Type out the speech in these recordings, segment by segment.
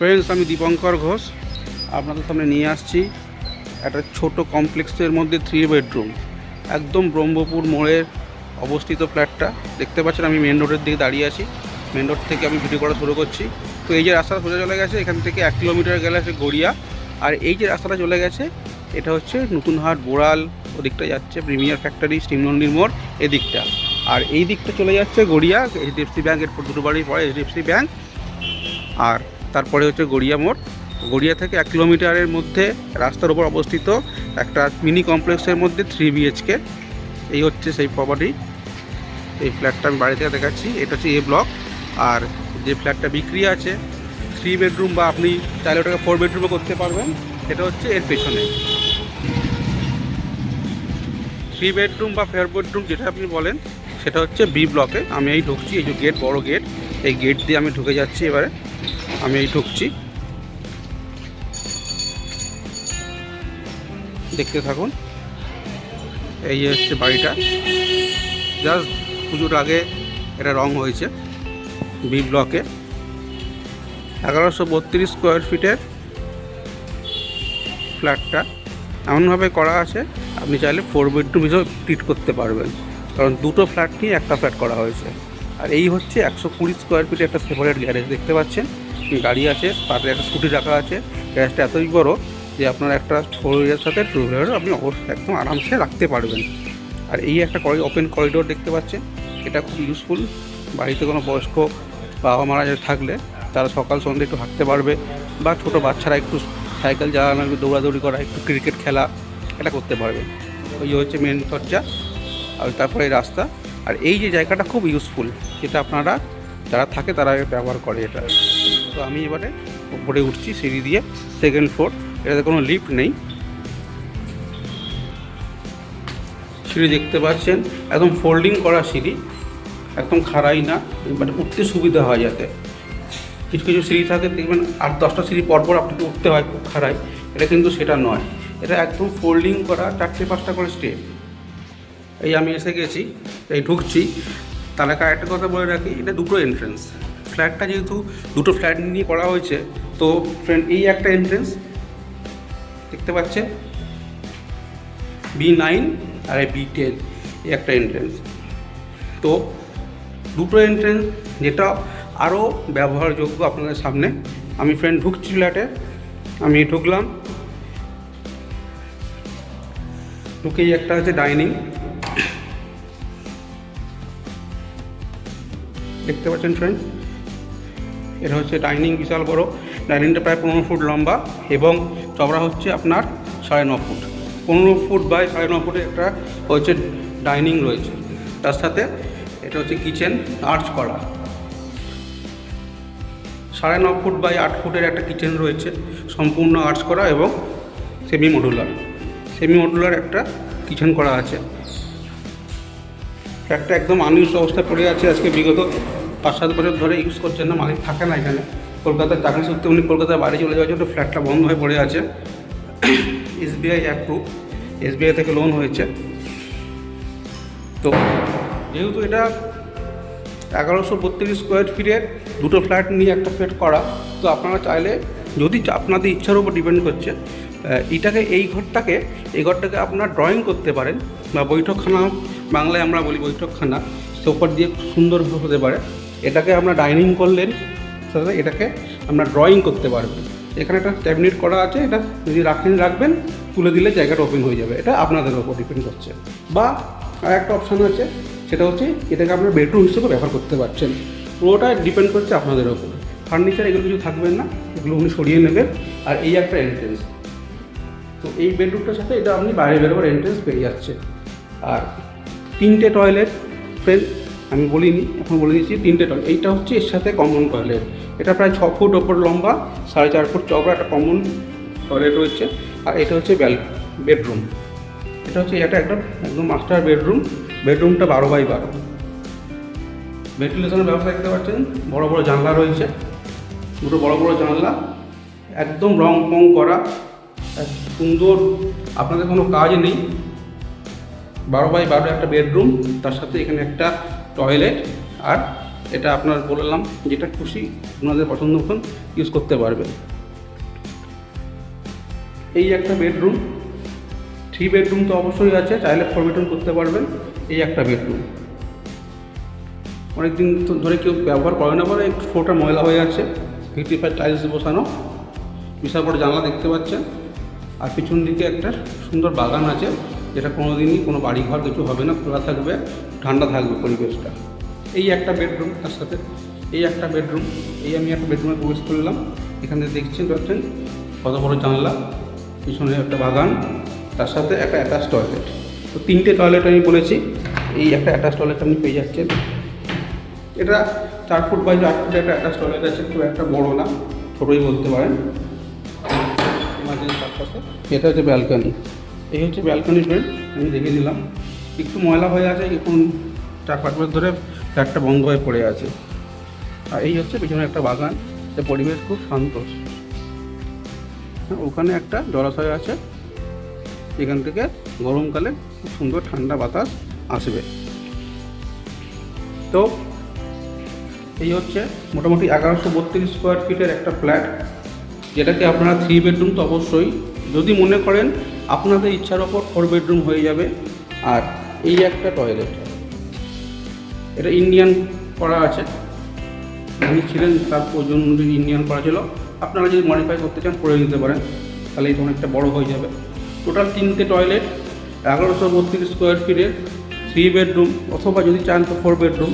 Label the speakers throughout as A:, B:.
A: Friends, আমি দীপঙ্কর ঘোষ আপনাদের সামনে নিয়ে আসছি একটা ছোট কমপ্লেক্সের মধ্যে 3 বেডরুম, একদম ব্রহ্মপুর মোড়ের অবস্থিত ফ্ল্যাটটা দেখতে পাচ্ছেন। আমি মেন রোডের দিকে দাঁড়িয়ে আছি, মেন রোড থেকে আমি ভিডিও করা শুরু করছি। তো এই যে রাস্তাটা সোজা চলে গেছে, এখান থেকে 1 কিলোমিটার গেলে আছে গড়িয়া। আর এই যে রাস্তাটা চলে গেছে এটা হচ্ছে নতুনহাট, বোড়াল, ওদিকটা যাচ্ছে প্রিমিয়ার ফ্যাক্টরি, স্টিমনন্দির মোড় এদিকটা। আর এই দিকটা চলে যাচ্ছে গড়িয়া, এইচডিএফসি ব্যাঙ্ক, এরপর দুটো বাড়ির পরে এইচডিএফসি ব্যাঙ্ক, আর তারপরে হচ্ছে গড়িয়া মোড়। গড়িয়া থেকে 1 কিলোমিটারের মধ্যে রাস্তার উপর অবস্থিত একটা মিনি কমপ্লেক্সের মধ্যে 3 বিএইচকে। এই হচ্ছে সেই প্রপার্টি। এই ফ্ল্যাটটা আমি বাড়ি থেকে দেখাচ্ছি। এটা হচ্ছে এ ব্লক। আর যে ফ্ল্যাটটা বিক্রি আছে 3 বেডরুম, বা আপনি চাইলে ওটাকে 4 বেডরুমও করতে পারবেন, এটা হচ্ছে এর পেছনে। 3 বেডরুম বা 4 বেডরুম যেটা আপনি বলেন সেটা হচ্ছে বি ব্লকে। আমি এই ঢুকছি, এই যে গেট, বড় গেট, এই গেট দিয়ে আমি ঢুকে যাচ্ছি। এবারে আমি এই ঢুকছি, দেখতে থাকুন। এই হচ্ছে বাড়িটা, জাস্ট পুজোর আগে এটা রং হয়েছে। বি ব্লকে 1132 স্কোয়ার ফিটের ফ্ল্যাটটা এমনভাবে করা আছে আপনি চাইলে 4 বেডরুম হিসেবে ট্রিট করতে পারবেন, কারণ দুটো ফ্ল্যাট নিয়ে একটা ফ্ল্যাট করা হয়েছে। আর এই হচ্ছে 120 স্কোয়ার ফিটের একটা সেপারেট গ্যারেজ দেখতে পাচ্ছেন। গাড়ি আছে, তাতে একটা স্কুটি রাখা আছে। গ্যারেজটা এতই বড় যে আপনার একটা 4 হুইলারের সাথে 2 হুইলারও আপনি অবশ্যই একদম আরামসে রাখতে পারবেন। আর এই একটা ওপেন করিডোর দেখতে পাচ্ছেন, এটা খুব ইউজফুল। বাড়িতে কোনো বয়স্ক বাবা মারা থাকলে তারা সকাল সন্ধ্যে একটু হাঁটতে পারবে, বা ছোটো বাচ্চারা একটু সাইকেল চালানো, একটু দৌড়াদৌড়ি করা, একটু ক্রিকেট খেলা, এটা করতে পারবে। ওই হচ্ছে মেন দরজা, আর তারপরে এই রাস্তা। আর এই যে জায়গাটা খুব ইউজফুল, যেটা আপনারা যারা থাকে তারা ব্যবহার করে এটা। তো আমি এবারে উপরে উঠছি সিঁড়ি দিয়ে, 2nd ফ্লোর। এটাতে কোনো লিফট নেই। সিঁড়ি দেখতে পাচ্ছেন, একদম ফোল্ডিং করা সিঁড়ি, একদম খাড়াই না, মানে উঠতে সুবিধা হয়। যাতে কিছু কিছু সিঁড়ি থাকে দেখবেন 8-10টা সিঁড়ি পরপর আপনাকে উঠতে হয় খুব খাড়াই, এটা কিন্তু সেটা নয়। এটা একদম ফোল্ডিং করা, 4টে-5টা করে স্টেপ। এই আমি এসে গেছি, এই ঢুকছি। তাহলে একটা কথা বলে রাখি, এটা দুটো এন্ট্রেন্স। ফ্ল্যাটটা যেহেতু দুটো ফ্ল্যাট নিয়ে করা হয়েছে, তো ফ্রেন্ড এই একটা এন্ট্রেন্স দেখতে পাচ্ছেন, B9, আর B10, এই একটা এন্ট্রেন্স। তো দুটো এন্ট্রেন্স, যেটা আরও ব্যবহারযোগ্য আপনাদের সামনে। আমি ফ্রেন্ড ঢুকছি ফ্ল্যাটে, আমি ঢুকলাম। ঢুকেই একটা হচ্ছে ডাইনিং দেখতে পাচ্ছেন ফ্রেন্ড। এটা হচ্ছে ডাইনিং, বিশাল বড় ডাইনিংটা, প্রায় 15 ফুট লম্বা এবং চওড়া হচ্ছে আপনার 9.5 ফুট। 15 ফুট বাই 9.5 ফুটের একটা হচ্ছে ডাইনিং রয়েছে। তার সাথে এটা হচ্ছে কিচেন, আর্চ করা। 9.5 ফুট বাই 8 ফুটের একটা কিচেন রয়েছে, সম্পূর্ণ আর্চ করা এবং সেমি মডুলার একটা কিচেন করা আছে। ফ্ল্যাটটা একদম আনইউজ অবস্থায় পড়ে আছে। আজকে বিগত 5-7 বছর ধরে ইউজ করছেন না, মালিক থাকে না এখানে। কলকাতার চাকরি সূত্রে উনি কলকাতার বাইরে চলে যাওয়ার জন্য ফ্ল্যাটটা বন্ধ হয়ে পড়ে আছে। SBI অ্যাপ্রুভ, SBI থেকে লোন হয়েছে। তো যেহেতু এটা 1132 স্কোয়ার ফিটের দুটো ফ্ল্যাট নিয়ে একটা ফ্ল্যাট করা, তো আপনারা চাইলে, যদি আপনাদের ইচ্ছার উপর ডিপেন্ড করছে, এই ঘরটাকে আপনারা ড্রয়িং করতে পারেন, বা বৈঠকখানা, বাংলায় আমরা বলি বৈঠকখানা, সোফা দিয়ে সুন্দর হতে পারে। এটাকে আমরা ডাইনিং করলেন, সাথে এটাকে আমরা ড্রয়িং করতে পারবেন। এখানে একটা ক্যাবিনেট করা আছে, এটা যদি রাখবেন, তুলে দিলে জায়গাটা ওপেন হয়ে যাবে। এটা আপনাদের উপর ডিপেন্ড করছে। বা আর একটা অপশান আছে, সেটা হচ্ছে এটাকে আপনার বেডরুম হিসেবে ব্যবহার করতে পারছেন। পুরোটা ডিপেন্ড করছে আপনাদের ওপর। ফার্নিচার এগুলো কিছু থাকবেন না, এগুলো উনি সরিয়ে নেবেন। আর এই একটা এন্ট্রেন্স, তো এই বেডরুমটার সাথে এটা আপনি বাইরে বেরোবার এন্ট্রেন্স পেয়ে যাচ্ছে। আর 3টে টয়লেট ফ্রেন্ড, আমি বলিনি, এখন বলে দিচ্ছি 3টে টয়লেট। এইটা হচ্ছে এর সাথে কমন টয়লেট। এটা প্রায় 6 ফুট ওপর লম্বা, 4.5 ফুট চওড়া একটা কমন টয়লেট রয়েছে। আর এটা হচ্ছে বেডরুম। এটা হচ্ছে একদম মাস্টার বেডরুমটা 12x12। ভেন্টিলেশনের ব্যবস্থা দেখতে পাচ্ছেন, বড় বড় জানলা রয়েছে, দুটো বড় বড় জানলা, একদম রং করা, সুন্দর, আপনাদের কোনো কাজ নেই। 12x12 একটা বেডরুম, তার সাথে এখানে একটা টয়লেট আর এটা আপনার বললাম, যেটা খুশি আপনাদের পছন্দ মতন ইউজ করতে পারবেন। এই একটা বেডরুম, 3 বেডরুম তো অবশ্যই আছে, চাইলে 4 বেডরুম করতে পারবেন। এই একটা বেডরুম অনেকদিন তো ধরে কেউ ব্যবহার করে না বলে একটু ফ্লোরটা ময়লা হয়ে আছে, ভিটিফাই টাইলস বসানো, বিশাল বড় জানলা দেখতে পাচ্ছেন। আর পিছন দিকে একটা সুন্দর বাগান আছে, যেটা কোনো দিনই কোনো বাড়ি ঘর কিছু হবে না, খোলা থাকবে, ঠান্ডা থাকবে পরিবেশটা। এই একটা বেডরুম, তার সাথে এই একটা বেডরুম। এই আমি একটা বেডরুমে প্রবেশ করলাম, এখানে দেখছেন পাচ্ছেন কত বড় জানলা, পিছনে একটা বাগান, তার সাথে একটা অ্যাটাচ টয়লেট। তো 3টে টয়লেট আমি বলেছি, এই একটা অ্যাটাচ টয়লেট আপনি পেয়ে যাচ্ছেন। এটা 4 ফুট বাই 8 ফুট একটা অ্যাটাচ টয়লেট আছে, খুব একটা বড় না, ছোটোই বলতে পারেন। এটা হচ্ছে ব্যালকনি, এই হচ্ছে ব্যালকনি ফ্রেন্ড, আমি দেখে দিলাম। একটু ময়লা হয়ে আছে, এখন 4-5 বছর ধরে ফ্ল্যাটটা বন্ধ হয়ে পড়ে আছে। আর এই হচ্ছে পিছনে একটা বাগান, যে পরিবেশ খুব শান্ত। ওখানে একটা জলাশয় আছে, এখান থেকে গরমকালে খুব সুন্দর ঠান্ডা বাতাস আসবে। তো এই হচ্ছে মোটামুটি 1132 স্কোয়ার ফিটের একটা ফ্ল্যাট, যেটাকে আপনারা 3 বেডরুম তো অবশ্যই, যদি মনে করেন আপনাদের ইচ্ছার ওপর 4 বেডরুম হয়ে যাবে। আর এই একটা টয়লেট, এটা ইন্ডিয়ান করা আছে, যিনি ছিলেন তার প্রয়োজন অনুযায়ী ইন্ডিয়ান করা ছিল। আপনারা যদি মডিফাই করতে চান করে নিতে পারেন, তাহলে এটা অনেকটা বড় হয়ে যাবে। টোটাল 3টে টয়লেট, 1132 স্কোয়ার ফিটের 3 বেডরুম, অথবা যদি চান তো 4 বেডরুম।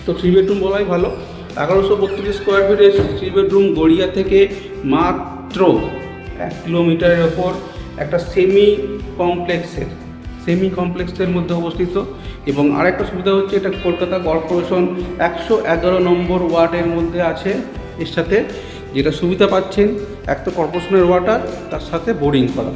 A: তো 3 বেডরুম বলাই ভালো। 1132 স্কোয়ার ফিটের 3 বেডরুম গড়িয়া থেকে মাত্র 1 কিলোমিটারের ওপর একটা সেমি কমপ্লেক্সের মধ্যে অবস্থিত। এবং আরেকটা সুবিধা হচ্ছে, এটা কলকাতা কর্পোরেশন 111 নম্বর ওয়ার্ডের মধ্যে আছে। এর সাথে যেটা সুবিধা পাচ্ছেন, এক তো কর্পোরেশনের ওয়াটার, তার সাথে বোরিং করা,